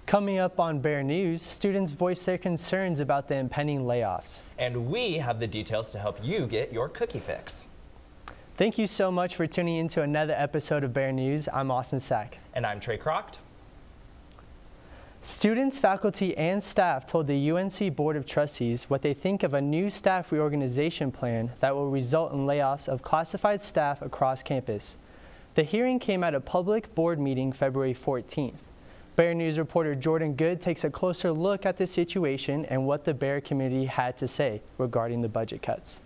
Coming up on Bear News, students voice their concerns about the impending layoffs. And we have the details to help you get your cookie fix. Thank you so much for tuning in to another episode of Bear News. I'm Austin Sack. And I'm Trey Crocht. Students, faculty, and staff told the UNC Board of Trustees what they think of a new staff reorganization plan that will result in layoffs of classified staff across campus. The hearing came at a public board meeting February 14th. Bear News reporter Jordan Good takes a closer look at the situation and what the Bear community had to say regarding the budget cuts.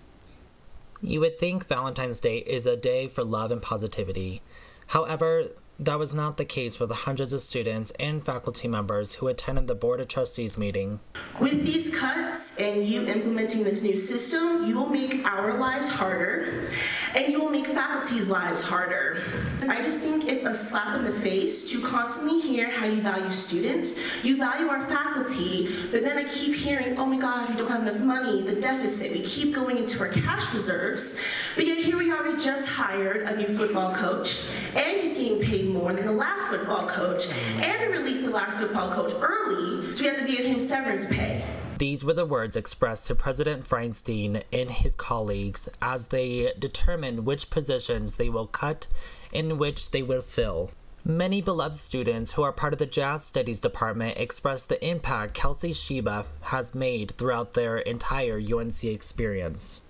You would think Valentine's Day is a day for love and positivity. However, that was not the case for the hundreds of students and faculty members who attended the Board of Trustees meeting. With these cuts and you implementing this new system, you will make our lives harder and you will make faculty's lives harder. I just think it's a slap in the face to constantly hear how you value students, you value our faculty, but then I keep hearing, oh my God, we don't have enough money, the deficit, we keep going into our cash reserves, but yet here we are, we just hired a new football coach, and he's getting paid more than the last football coach, and we released the last football coach early, so we have to give him severance pay. These were the words expressed to President Feinstein and his colleagues as they determine which positions they will cut and which they will fill. Many beloved students who are part of the Jazz Studies Department expressed the impact Kelsey Sheba has made throughout their entire UNC experience.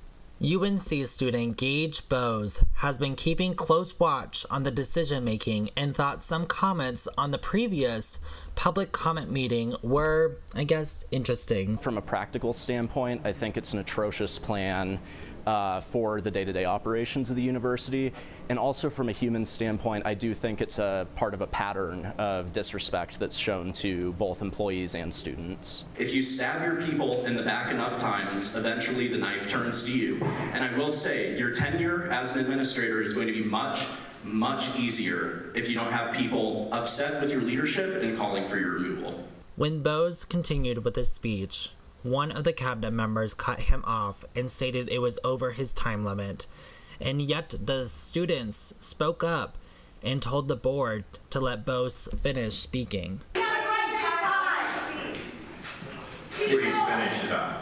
UNC student Gage Bowes has been keeping close watch on the decision-making and thought some comments on the previous public comment meeting were, I guess, interesting. From a practical standpoint, I think it's an atrocious plan for the day-to-day operations of the university. And also from a human standpoint, I do think it's a part of a pattern of disrespect that's shown to both employees and students. If you stab your people in the back enough times, eventually the knife turns to you. And I will say, your tenure as an administrator is going to be much easier if you don't have people upset with your leadership and calling for your removal. When Bowes continued with his speech, one of the cabinet members cut him off and stated it was over his time limit. And yet the students spoke up and told the board to let Bowes finish speaking. Please finish it up.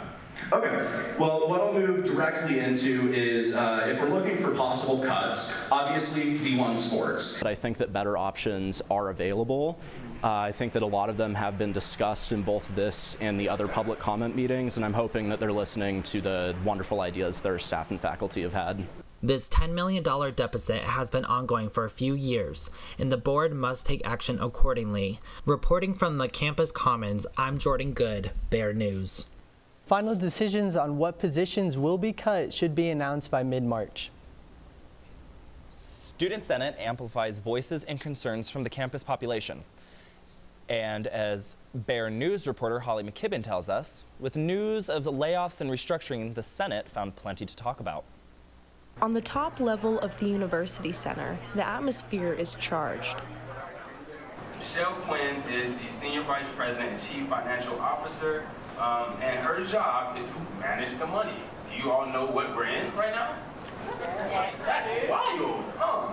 Okay, well, what I'll move directly into is if we're looking for possible cuts, obviously D1 sports. But I think that better options are available. I think that a lot of them have been discussed in both this and the other public comment meetings, and I'm hoping that they're listening to the wonderful ideas their staff and faculty have had. This $10 million deficit has been ongoing for a few years, and the board must take action accordingly. Reporting from the campus commons, I'm Jordan Good, Bear News. Final decisions on what positions will be cut should be announced by mid-March. Student Senate amplifies voices and concerns from the campus population. And as Bear News reporter Holly McKibben tells us, with news of the layoffs and restructuring, the Senate found plenty to talk about. On the top level of the University Center, the atmosphere is charged. Michelle Quinn is the Senior Vice President and Chief Financial Officer, and her job is to manage the money. Do you all know what we're in right now? That's wild, huh?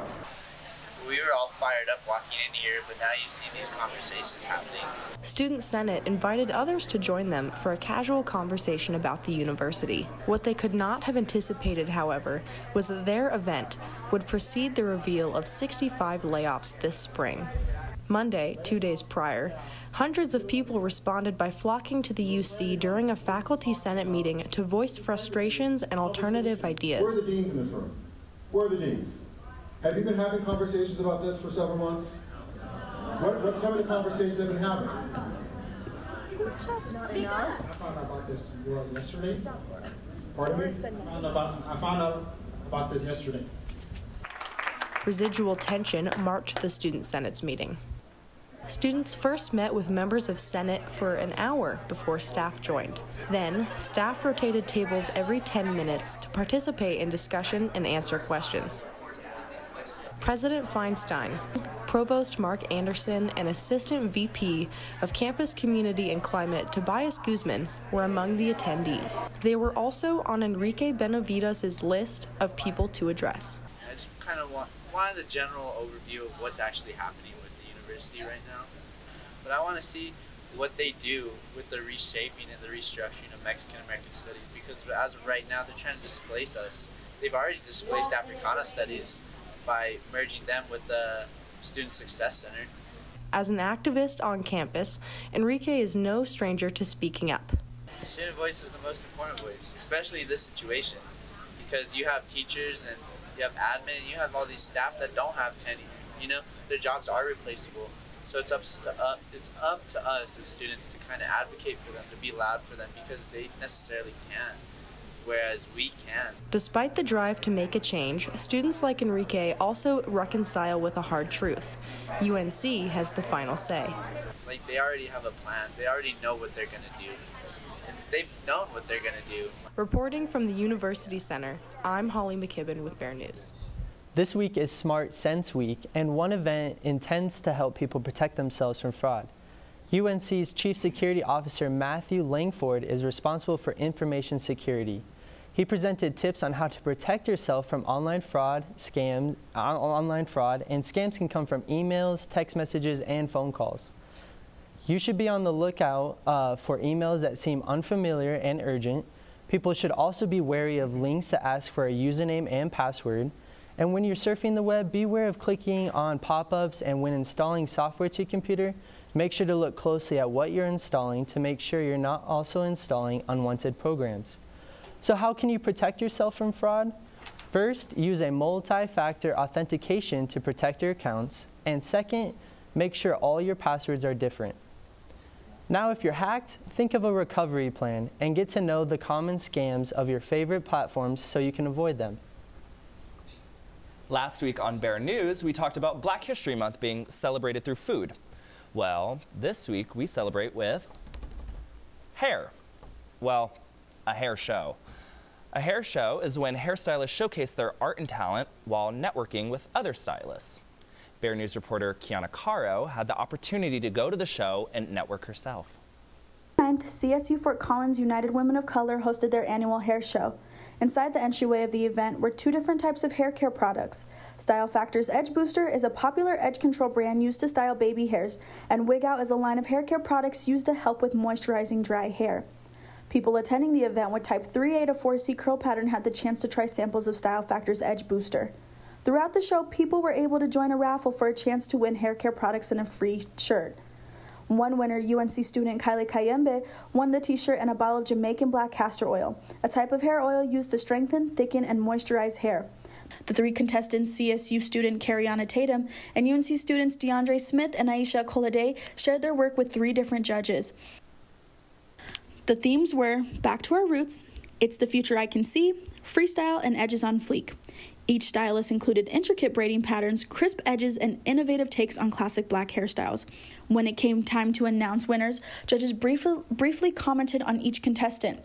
We were all fired up walking in here, but now you see these conversations happening. Student Senate invited others to join them for a casual conversation about the university. What they could not have anticipated, however, was that their event would precede the reveal of 65 layoffs this spring. Monday, 2 days prior, hundreds of people responded by flocking to the UC during a faculty senate meeting to voice frustrations and alternative ideas. Where are the deans in this room? Where are the deans? Have you been having conversations about this for several months? Tell me the conversations they've been having. I found out about this yesterday. Pardon me? I found out about this yesterday. Residual tension marked the Student Senate's meeting. Students first met with members of Senate for an hour before staff joined. Then, staff rotated tables every 10 minutes to participate in discussion and answer questions. President Feinstein, Provost Mark Anderson, and Assistant VP of Campus Community and Climate Tobias Guzman were among the attendees. They were also on Enrique Benavidez' list of people to address. I just kind of wanted a general overview of what's actually happening with the university right now. But I want to see what they do with the reshaping and the restructuring of Mexican American studies, because as of right now, they're trying to displace us. They've already displaced Africana studies by merging them with the Student Success Center. As an activist on campus, Enrique is no stranger to speaking up. Student voice is the most important voice, especially in this situation, because you have teachers and you have admin, and you have all these staff that don't have tenure. You know, their jobs are replaceable. So it's up to us as students to kind of advocate for them, to be loud for them, because they necessarily can't, whereas we can. Despite the drive to make a change, students like Enrique also reconcile with a hard truth. UNC has the final say. Like, they already have a plan. They already know what they're going to do. And they've known what they're going to do. Reporting from the University Center, I'm Holly McKibben with Bear News. This week is Smart Sense Week, and one event intends to help people protect themselves from fraud. UNC's Chief Security Officer Matthew Langford is responsible for information security. He presented tips on how to protect yourself from online fraud, and scams can come from emails, text messages, and phone calls. You should be on the lookout for emails that seem unfamiliar and urgent. People should also be wary of links that ask for a username and password. And when you're surfing the web, beware of clicking on pop-ups, and when installing software to your computer, make sure to look closely at what you're installing to make sure you're not also installing unwanted programs. So how can you protect yourself from fraud? First, use a multi-factor authentication to protect your accounts. And second, make sure all your passwords are different. Now, if you're hacked, think of a recovery plan and get to know the common scams of your favorite platforms so you can avoid them. Last week on Bear News, we talked about Black History Month being celebrated through food. Well, this week we celebrate with hair. Well, a hair show. A hair show is when hairstylists showcase their art and talent while networking with other stylists. Bear News reporter Kiana Caro had the opportunity to go to the show and network herself. 9th, CSU Fort Collins United Women of Color hosted their annual hair show. Inside the entryway of the event were two different types of hair care products. Style Factor's Edge Booster is a popular edge control brand used to style baby hairs, and Wig Out is a line of hair care products used to help with moisturizing dry hair. People attending the event with type 3A to 4C curl pattern had the chance to try samples of Style Factor's Edge Booster. Throughout the show, people were able to join a raffle for a chance to win hair care products and a free shirt. One winner, UNC student Kylie Kayembe, won the t-shirt and a bottle of Jamaican black castor oil, a type of hair oil used to strengthen, thicken, and moisturize hair. The three contestants, CSU student Cariana Tatum and UNC students DeAndre Smith and Aisha Colade, shared their work with three different judges. The themes were Back to Our Roots, It's the Future I Can See, Freestyle, and Edges on Fleek. Each stylist included intricate braiding patterns, crisp edges, and innovative takes on classic black hairstyles. When it came time to announce winners, judges briefly commented on each contestant.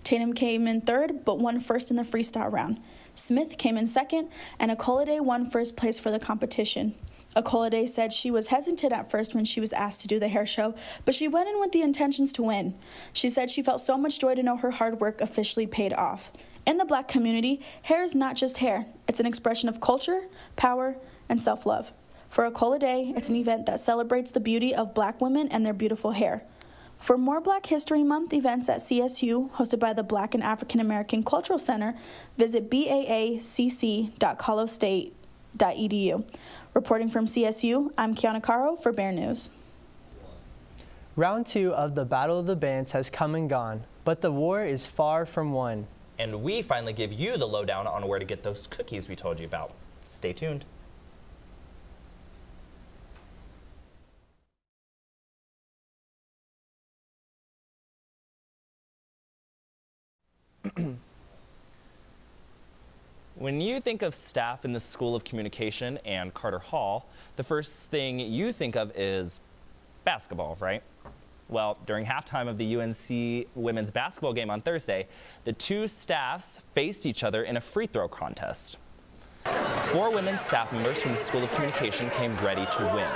Tatum came in third, but won first in the freestyle round. Smith came in second, and Akolade won first place for the competition. Akolade said she was hesitant at first when she was asked to do the hair show, but she went in with the intentions to win. She said she felt so much joy to know her hard work officially paid off. In the black community, hair is not just hair. It's an expression of culture, power, and self-love. For Akolade, it's an event that celebrates the beauty of black women and their beautiful hair. For more Black History Month events at CSU, hosted by the Black and African American Cultural Center, visit baacc.colostate.edu. Reporting from CSU, I'm Kiana Caro for Bear News. Round 2 of the Battle of the Bands has come and gone, but the war is far from won. And we finally give you the lowdown on where to get those cookies we told you about. Stay tuned. When you think of staff in the School of Communication and Carter Hall, the first thing you think of is basketball, right? Well, during halftime of the UNC women's basketball game on Thursday, the two staffs faced each other in a free throw contest. 4 women staff members from the School of Communication came ready to win.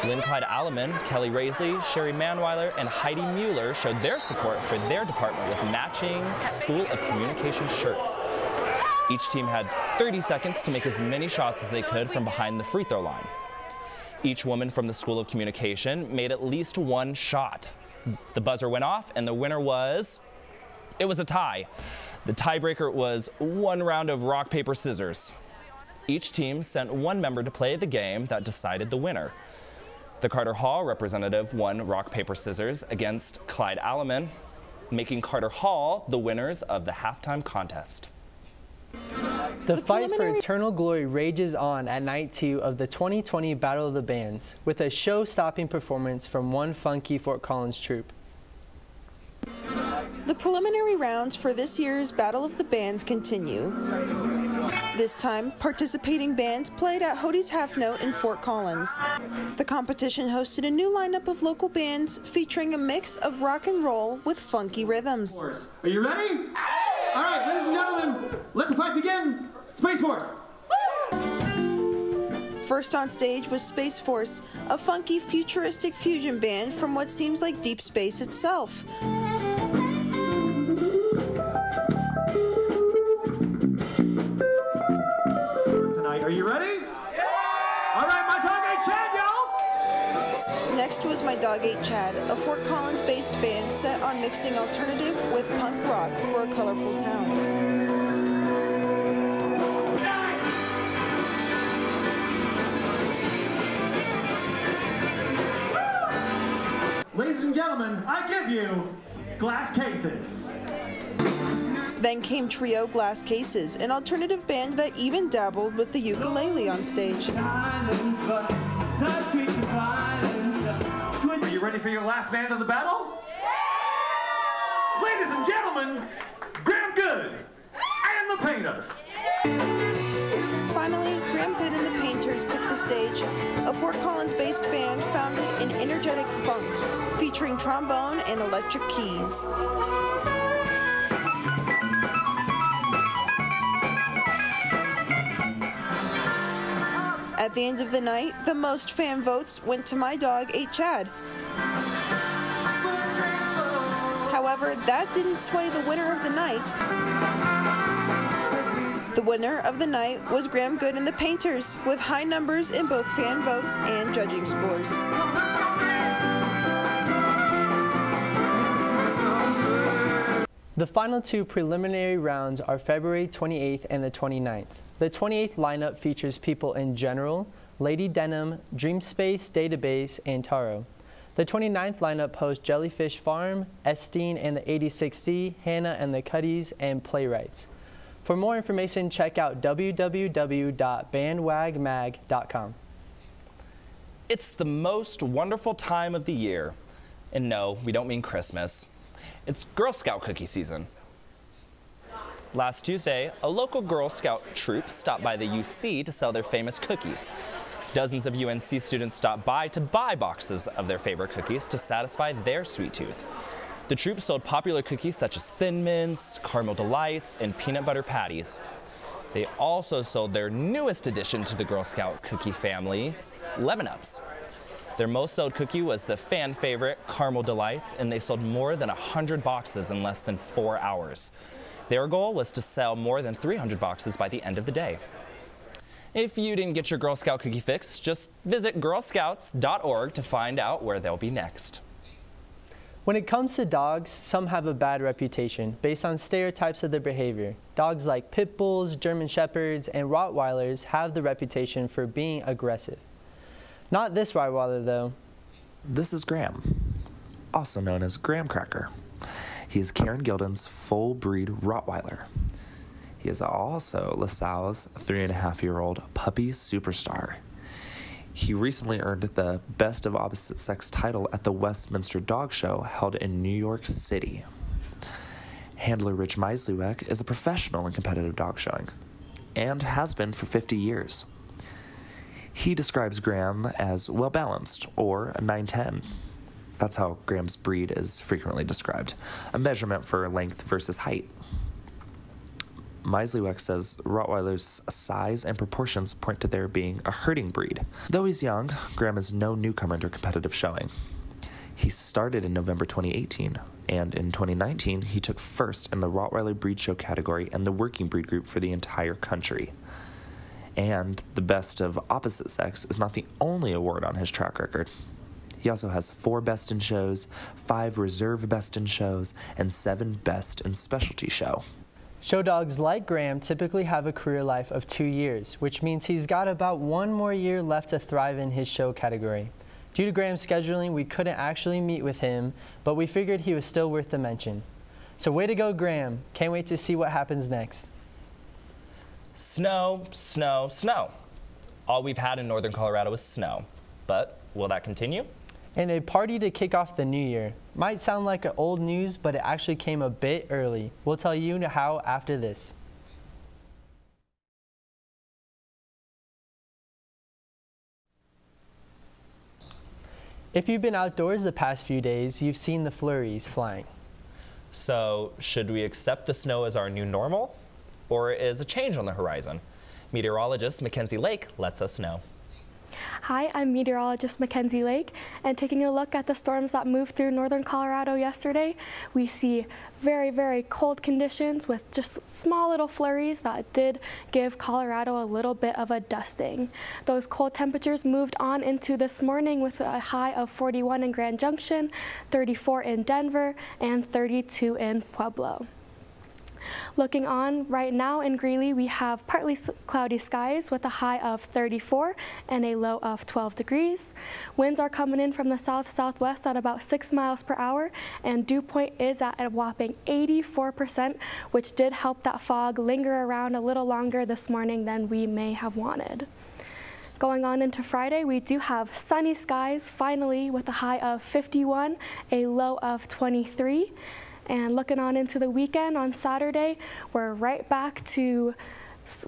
Lynn Clyde Alleman, Kelly Raisley, Sherry Manweiler, and Heidi Mueller showed their support for their department with matching School of Communication shirts. Each team had 30 seconds to make as many shots as they could from behind the free throw line. Each woman from the School of Communication made at least one shot. The buzzer went off, and the winner was, it was a tie. The tiebreaker was one round of rock, paper, scissors. Each team sent one member to play the game that decided the winner. The Carter Hall representative won rock, paper, scissors against Clyde Alleman, making Carter Hall the winners of the halftime contest. The fight for eternal glory rages on at night 2 of the 2020 Battle of the Bands, with a show-stopping performance from one funky Fort Collins troupe. The preliminary rounds for this year's Battle of the Bands continue. This time, participating bands played at Hodie's Half Note in Fort Collins. The competition hosted a new lineup of local bands featuring a mix of rock and roll with funky rhythms. Are you ready? All right, ladies and gentlemen, let the fight begin. Space Force. First on stage was Space Force, a funky futuristic fusion band from what seems like deep space itself. Are you ready? Yeah! All right, my dog ate Chad, y'all! Next was My Dog Ate Chad, a Fort Collins-based band set on mixing alternative with punk rock for a colorful sound. Ladies and gentlemen, I give you Glass Cases. Then came Trio Glass Cases, an alternative band that even dabbled with the ukulele on stage. Are you ready for your last band of the battle? Yeah! Ladies and gentlemen, Graham Good and the Painters. Finally, Graham Good and the Painters took the stage, a Fort Collins-based band founded in energetic funk, featuring trombone and electric keys. At the end of the night, the most fan votes went to My Dog Ate Chad. However, that didn't sway the winner of the night. The winner of the night was Graham Good and the Painters, with high numbers in both fan votes and judging scores. The final 2 preliminary rounds are February 28th and the 29th. The 28th lineup features people in General, Lady Denim, Dream Space, Database, and Taro. The 29th lineup hosts Jellyfish Farm, Esteen and the 8060, Hannah and the Cuddies, and Playwrights. For more information, check out www.bandwagmag.com. It's the most wonderful time of the year. And no, we don't mean Christmas. It's Girl Scout cookie season. Last Tuesday, a local Girl Scout troop stopped by the UC to sell their famous cookies. Dozens of UNC students stopped by to buy boxes of their favorite cookies to satisfy their sweet tooth. The troop sold popular cookies such as Thin Mints, Caramel Delights, and Peanut Butter Patties. They also sold their newest addition to the Girl Scout cookie family, Lemon Ups. Their most sold cookie was the fan favorite Caramel Delights, and they sold more than 100 boxes in less than 4 hours. Their goal was to sell more than 300 boxes by the end of the day. If you didn't get your Girl Scout cookie fix, just visit girlscouts.org to find out where they'll be next. When it comes to dogs, some have a bad reputation based on stereotypes of their behavior. Dogs like Pit Bulls, German Shepherds, and Rottweilers have the reputation for being aggressive. Not this Rottweiler, though. This is Graham, also known as Graham Cracker. He is Karen Gilden's full-breed Rottweiler. He is also LaSalle's 3.5-year-old puppy superstar. He recently earned the Best of Opposite Sex title at the Westminster Dog Show held in New York City. Handler Rich Meisleyweck is a professional in competitive dog showing, and has been for 50 years. He describes Graham as well-balanced, or a 910. That's how Graham's breed is frequently described, a measurement for length versus height. Meisleyweck says Rottweiler's size and proportions point to their being a herding breed. Though he's young, Graham is no newcomer to competitive showing. He started in November 2018, and in 2019, he took first in the Rottweiler breed show category and the working breed group for the entire country. And the Best of Opposite Sex is not the only award on his track record. He also has 4 Best in Shows, 5 Reserve Best in Shows, and 7 Best in Specialty Show. Show dogs like Graham typically have a career life of 2 years, which means he's got about 1 more year left to thrive in his show category. Due to Graham's scheduling, we couldn't actually meet with him, but we figured he was still worth the mention. So way to go, Graham. Can't wait to see what happens next. Snow, snow, snow. All we've had in northern Colorado is snow. But will that continue? And a party to kick off the new year. Might sound like old news, but it actually came a bit early. We'll tell you how after this. If you've been outdoors the past few days, you've seen the flurries flying. So, should we accept the snow as our new normal? Or is a change on the horizon? Meteorologist Mackenzie Lake lets us know. Hi, I'm meteorologist Mackenzie Lake, and taking a look at the storms that moved through northern Colorado yesterday, we see very, very cold conditions with just small little flurries that did give Colorado a little bit of a dusting. Those cold temperatures moved on into this morning with a high of 41 in Grand Junction, 34 in Denver, and 32 in Pueblo. Looking on right now in Greeley, we have partly cloudy skies with a high of 34 and a low of 12 degrees. Winds are coming in from the south-southwest at about 6 miles per hour, and dew point is at a whopping 84%, which did help that fog linger around a little longer this morning than we may have wanted. Going on into Friday, we do have sunny skies finally with a high of 51, a low of 23. And looking on into the weekend on Saturday, we're right back to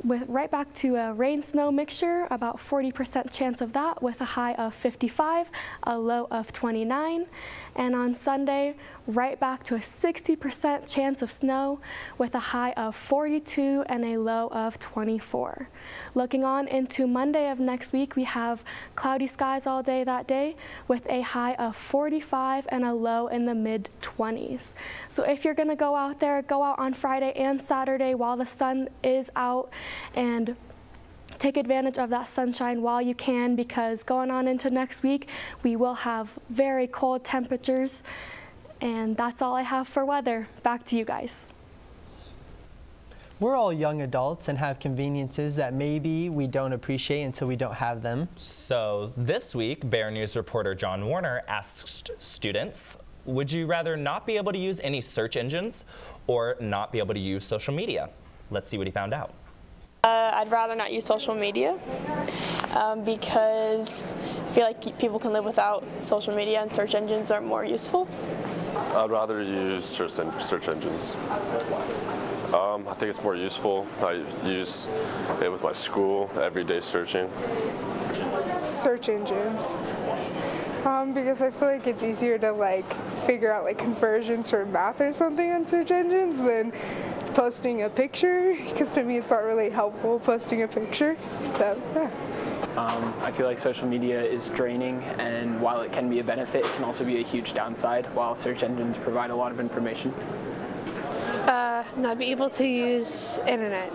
a rain-snow mixture, about 40% chance of that with a high of 55, a low of 29. And on Sunday, right back to a 60% chance of snow with a high of 42 and a low of 24. Looking on into Monday of next week, we have cloudy skies all day that day with a high of 45 and a low in the mid-20s. So if you're going to go out there, go out on Friday and Saturday while the sun is out and take advantage of that sunshine while you can, because going on into next week, we will have very cold temperatures. And that's all I have for weather. Back to you guys. We're all young adults and have conveniences that maybe we don't appreciate until we don't have them. So this week, Bear News reporter John Warner asked students, would you rather not be able to use any search engines or not be able to use social media? Let's see what he found out. I'd rather not use social media because I feel like people can live without social media and search engines are more useful. I'd rather use search engines. I think it's more useful. I use it with my school, everyday searching. Search engines. Because I feel like it's easier to figure out conversions for math or something on search engines than posting a picture, because to me it's not really helpful posting a picture. So yeah. I feel like social media is draining, and while it can be a benefit, it can also be a huge downside, while search engines provide a lot of information. Not be able to use internet.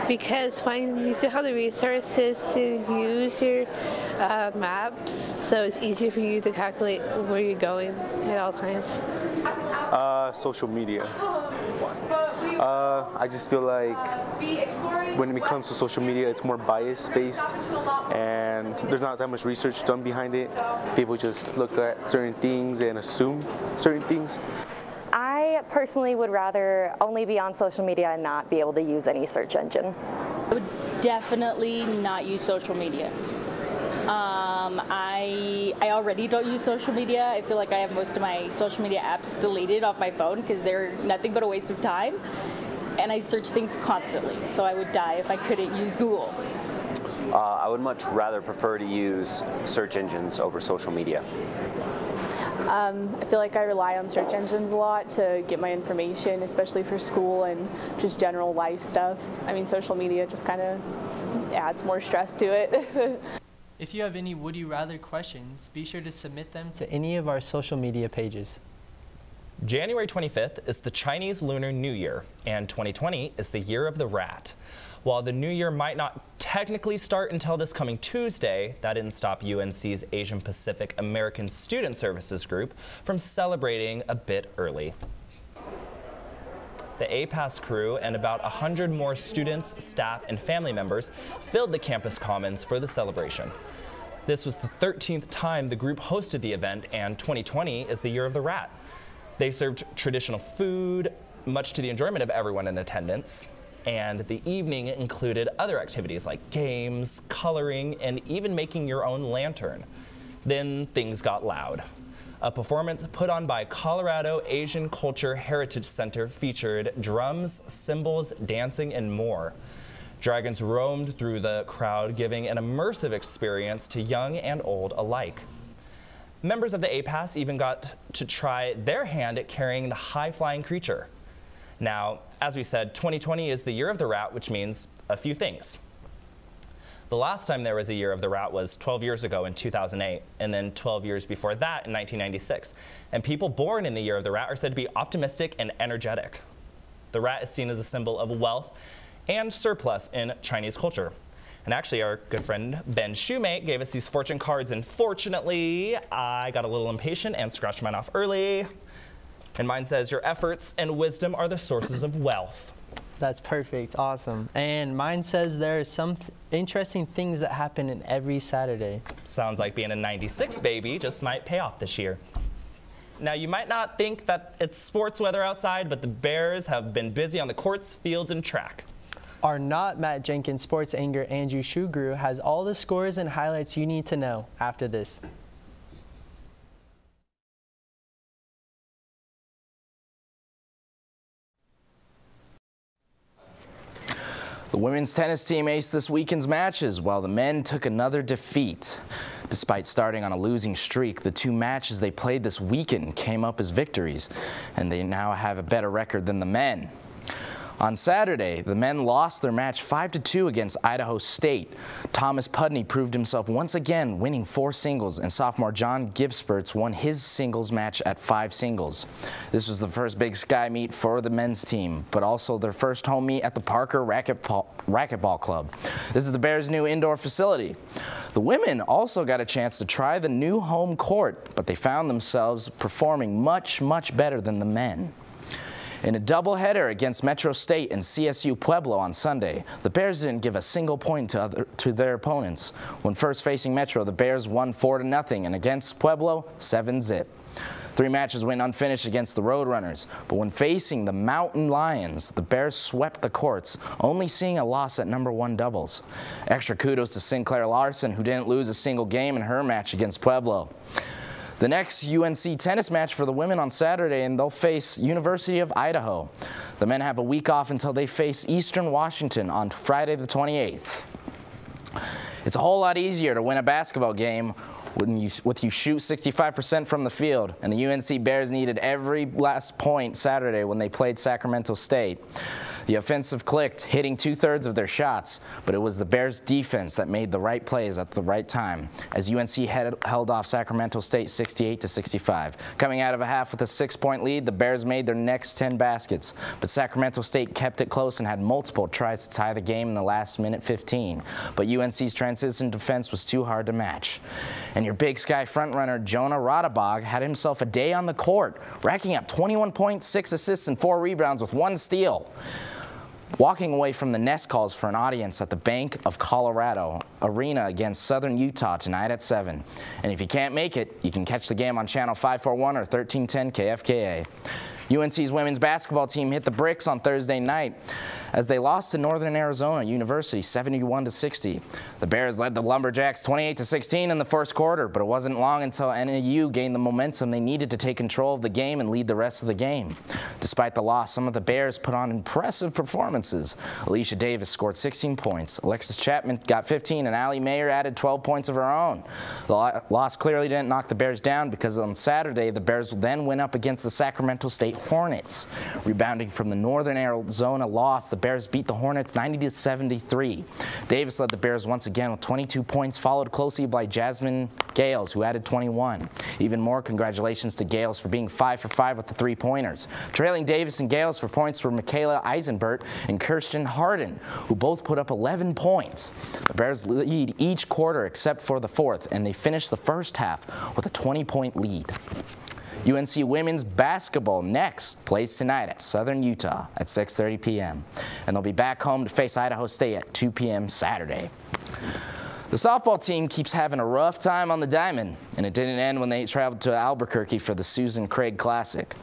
Because when you still have the resources to use your maps, so it's easier for you to calculate where you're going at all times. Social media. I just feel like when it comes to social media, it's more bias-based, and there's not that much research done behind it. People just look at certain things and assume certain things. I personally would rather only be on social media and not be able to use any search engine. I would definitely not use social media. I already don't use social media. I feel like I have most of my social media apps deleted off my phone because they're nothing but a waste of time. And I search things constantly, so I would die if I couldn't use Google. I would much rather prefer to use search engines over social media. I feel like I rely on search engines a lot to get my information, especially for school and just general life stuff. I mean, social media just kind of adds more stress to it. If you have any would you rather questions, be sure to submit them to any of our social media pages. January 25th is the Chinese Lunar New Year, and 2020 is the Year of the Rat. While the new year might not technically start until this coming Tuesday, that didn't stop UNC's Asian Pacific American Student Services group from celebrating a bit early. The APAS crew and about 100 more students, staff, and family members filled the campus commons for the celebration. This was the 13th time the group hosted the event, and 2020 is the year of the rat. They served traditional food, much to the enjoyment of everyone in attendance, and the evening included other activities like games, coloring, and even making your own lantern. Then things got loud. A performance put on by Colorado Asian Culture Heritage Center featured drums, cymbals, dancing, and more. Dragons roamed through the crowd, giving an immersive experience to young and old alike. Members of the APAS even got to try their hand at carrying the high-flying creature. Now, as we said, 2020 is the year of the rat, which means a few things. The last time there was a year of the rat was 12 years ago in 2008, and then 12 years before that in 1996. And people born in the year of the rat are said to be optimistic and energetic. The rat is seen as a symbol of wealth and surplus in Chinese culture. And actually, our good friend Ben Shoemate gave us these fortune cards, and fortunately, I got a little impatient and scratched mine off early. And mine says, your efforts and wisdom are the sources of wealth. That's perfect, awesome. And mine says there are some interesting things that happen in every Saturday. Sounds like being a 96 baby just might pay off this year. Now, you might not think that it's sports weather outside, but the Bears have been busy on the courts, fields, and track. Our not Matt Jenkins sports anchor Andrew Shugru has all the scores and highlights you need to know after this. The women's tennis team aced this weekend's matches, while the men took another defeat. Despite starting on a losing streak, the two matches they played this weekend came up as victories, and they now have a better record than the men. On Saturday, the men lost their match 5-2 against Idaho State. Thomas Pudney proved himself once again, winning 4 singles, and sophomore John Gibsperts won his singles match at 5 singles. This was the first Big Sky meet for the men's team, but also their first home meet at the Parker Racquetball Club. This is the Bears' new indoor facility. The women also got a chance to try the new home court, but they found themselves performing much, much better than the men. In a doubleheader against Metro State and CSU Pueblo on Sunday, the Bears didn't give a single point to their opponents. When first facing Metro, the Bears won 4-0, and against Pueblo, 7-0. 3 matches went unfinished against the Roadrunners, but when facing the Mountain Lions, the Bears swept the courts, only seeing a loss at #1 doubles. Extra kudos to Sinclair Larson, who didn't lose a single game in her match against Pueblo. The next UNC tennis match for the women on Saturday, and they'll face University of Idaho. The men have a week off until they face Eastern Washington on Friday the 28th. It's a whole lot easier to win a basketball game when you shoot 65% from the field, and the UNC Bears needed every last point Saturday when they played Sacramento State. The offensive clicked, hitting 2/3 of their shots, but it was the Bears' defense that made the right plays at the right time, as UNC held off Sacramento State 68-65. Coming out of a half with a 6-point lead, the Bears made their next 10 baskets, but Sacramento State kept it close and had multiple tries to tie the game in the last minute 15. But UNC's transition defense was too hard to match. And your Big Sky frontrunner Jonah Rodabog had himself a day on the court, racking up 21 points, 6 assists, and 4 rebounds with 1 steal. Walking away from the Nest calls for an audience at the Bank of Colorado Arena against Southern Utah tonight at 7. And if you can't make it, you can catch the game on Channel 541 or 1310 KFKA. UNC's women's basketball team hit the bricks on Thursday night as they lost to Northern Arizona University 71-60. The Bears led the Lumberjacks 28-16 in the first quarter, but it wasn't long until NAU gained the momentum they needed to take control of the game and lead the rest of the game. Despite the loss, some of the Bears put on impressive performances. Alicia Davis scored 16 points, Alexis Chapman got 15, and Allie Mayer added 12 points of her own. The loss clearly didn't knock the Bears down, because on Saturday, the Bears then went up against the Sacramento State Hornets. Rebounding from the Northern Arizona loss, the Bears beat the Hornets 90-73. Davis led the Bears once again with 22 points, followed closely by Jasmine Gales, who added 21. Even more congratulations to Gales for being 5 for 5 with the 3-pointers. Trailing Davis and Gales for points were Michaela Eisenbert and Kirsten Harden, who both put up 11 points. The Bears lead each quarter except for the fourth, and they finished the first half with a 20-point lead. UNC women's basketball next plays tonight at Southern Utah at 6:30 p.m. and they'll be back home to face Idaho State at 2 p.m. Saturday. The softball team keeps having a rough time on the diamond, and it didn't end when they traveled to Albuquerque for the Susan Craig Classic.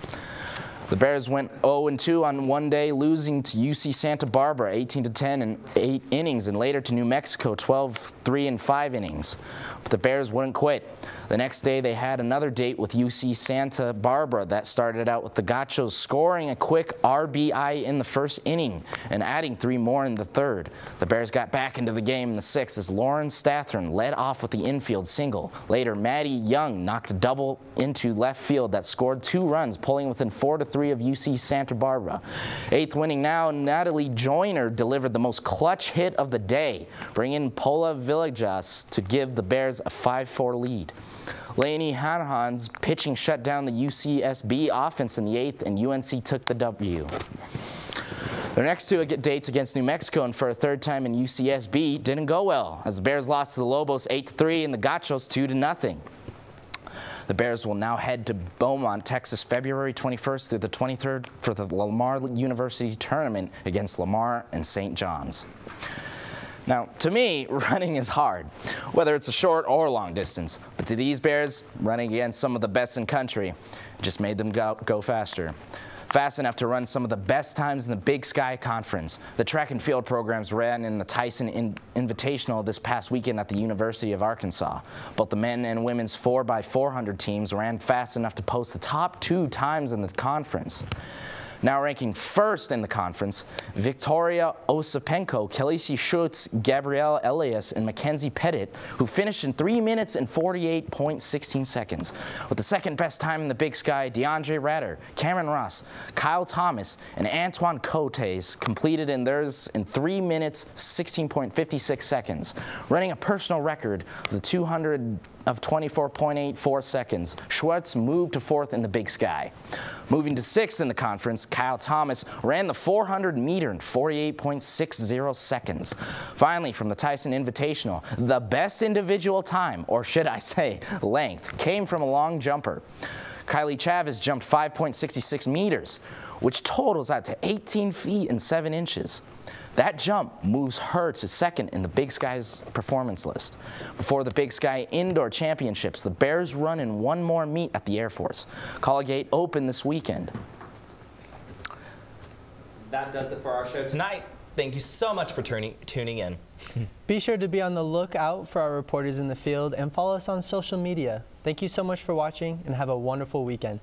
The Bears went 0-2 on one day, losing to UC Santa Barbara 18-10 in 8 innings, and later to New Mexico 12-3 in 5 innings. But the Bears wouldn't quit. The next day, they had another date with UC Santa Barbara that started out with the Gauchos scoring a quick RBI in the first inning and adding 3 more in the third. The Bears got back into the game in the 6th as Lauren Stathern led off with the infield single. Later, Maddie Young knocked a double into left field that scored 2 runs, pulling within 4-3 of UC Santa Barbara. 8th inning now, Natalie Joyner delivered the most clutch hit of the day, bringing Paula Villegas to give the Bears a 5-4 lead. Lainey Hanahan's pitching shut down the UCSB offense in the 8th, and UNC took the W. Their next 2 dates against New Mexico and for a 3rd time in UCSB didn't go well, as the Bears lost to the Lobos 8-3 and the Gauchos 2-0. The Bears will now head to Beaumont, Texas, February 21st through the 23rd for the Lamar University tournament against Lamar and St. John's. Now, to me, running is hard, whether it's a short or long distance. But to these Bears, running against some of the best in country just made them go faster. Fast enough to run some of the best times in the Big Sky Conference. The track and field programs ran in the Tyson Invitational this past weekend at the University of Arkansas. Both the men and women's 4x400 teams ran fast enough to post the top 2 times in the conference. Now ranking first in the conference, Victoria Osapenko, Khaleesi Schutz, Gabrielle Elias, and Mackenzie Pettit, who finished in 3 minutes and 48.16 seconds. With the second best time in the Big Sky, DeAndre Ratter, Cameron Ross, Kyle Thomas, and Antoine Cotes completed in theirs in 3 minutes, 16.56 seconds, running a personal record of the 200 of 24.84 seconds. Schwartz moved to 4th in the Big Sky. Moving to 6th in the conference, Kyle Thomas ran the 400 meter in 48.60 seconds. Finally, from the Tyson Invitational, the best individual time, or should I say length, came from a long jumper. Kylie Chavez jumped 5.66 meters, which totals out to 18 feet and 7 inches. That jump moves her to 2nd in the Big Sky's performance list. Before the Big Sky Indoor Championships, the Bears run in 1 more meet at the Air Force. Colgate Open this weekend. That does it for our show tonight. Thank you so much for tuning in. Be sure to be on the lookout for our reporters in the field and follow us on social media. Thank you so much for watching and have a wonderful weekend.